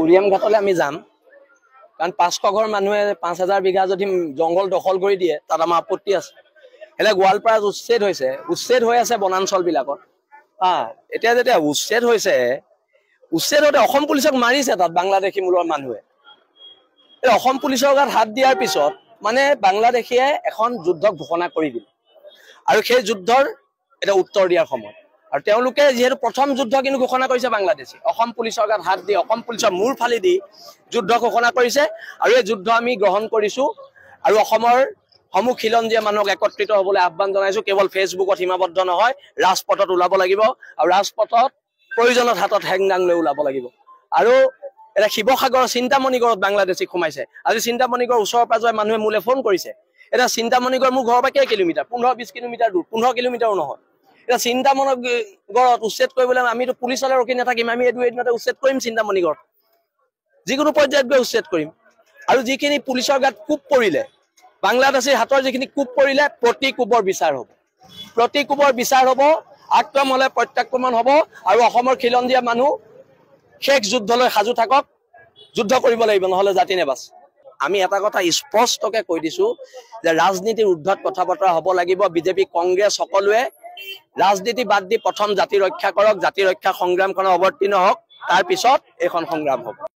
কুৰিয়াম ঘাটলৈ আমি যাম কাৰণ 500 ঘৰ মানুহে 5000 বিঘা যদি জংগল দখল কৰি দিয়ে তাত আমাৰ আপত্তি আছে হেলে গোৱালপাৰা উচ্ছেদ হৈ আছে বনাঞ্চল বিলাকত এতিয়া যেতিয়া উচ্ছেদ হতে অসম পুলিচক মাৰিছে তাত বাংলাদেশী মূলৰ মানুহে অসম পুলিচৰ গাত হাত দিয়াৰ পিছত মানে বাংলাদেশীয়ে এখন যুদ্ধ ঘোষণা কৰি দিলে আৰু সেই যুদ্ধৰ এটা উত্তৰ দিয়াৰ সময় আৰু তেওঁলোকে যেহেতু প্ৰথম যুদ্ধ কিন্তু ঘোষণা কৰিছে বাংলাদেশী অসম পুলিচৰ গাত হাত দি অসম পুলিচৰ মূৰ ফালি দি যুদ্ধ ঘোষণা কৰিছে আৰু এই যুদ্ধ আমি গ্ৰহণ কৰিছো আৰু অসমৰ সমূহ খিলঞ্জীয়া মানুহক একত্ৰিত হ'বলৈ আহ্বান জনাইছো কেৱল ফেচবুকত সীমাবদ্ধ নহয় ৰাজপথত ওলাব লাগিব আৰু ৰাজপথত প্ৰয়োজনত হাতত হেংদাং লৈ ওলাব লাগিব আৰু এটা শিৱসাগৰৰ চিন্তামণিগড়ত বাংলাদেশী সোমাইছে আজি চিন্তামণিগড়ৰ ওচৰৰ পাজৰে মানুহে মোলে ফোন কৰিছে এটা চিন্তামণিগড় মোৰ ঘৰৰ পৰা কেই কিলোমিটাৰ 15-20 কিলোমিটাৰ দূৰ 15 কিলোমিটাৰো নহয় এটা চিন্তামণিগড়ত উচ্ছেদ কৰিবলৈ আমিতো পুলিচলৈ ৰখি নাথাকিম আমি এদিনতে উচ্ছেদ কৰিম চিন্তামণিগড় যিকোনো পৰ্যায়ত গৈ উচ্ছেদ কৰিম আৰু যিখিনি পুলিচৰ গাত কোপ পৰিলে বাংলাদেশীৰ হাতৰ যিখিনি কোপ পৰিলে প্ৰতি কোপৰ বিচাৰ হ'ব আক্ৰমণ হলে প্ৰত্যাক্ৰমণ হ'ব আৰু অসমৰ খিলঞ্জীয়া মানুহ শেষ যুদ্ধলৈ সাজু থাকক যুদ্ধ কৰিব লাগিব নহলে জাতি নেবাচ আমি এটা কথা স্পষ্টকে কৈ দিছো যে ৰাজনীতিৰ ঊৰ্ধ্বত কথা বতৰা হ'ব লাগিব বিজেপি কংগ্ৰেছ সকলোৱে ৰাজনীতি বাদ দি প্ৰথম জাতি ৰক্ষা কৰক জাতি ৰক্ষা সংগ্ৰামখনত অৱতীৰ্ণ হওক তাৰ পিছত এখন সংগ্ৰাম হ'ব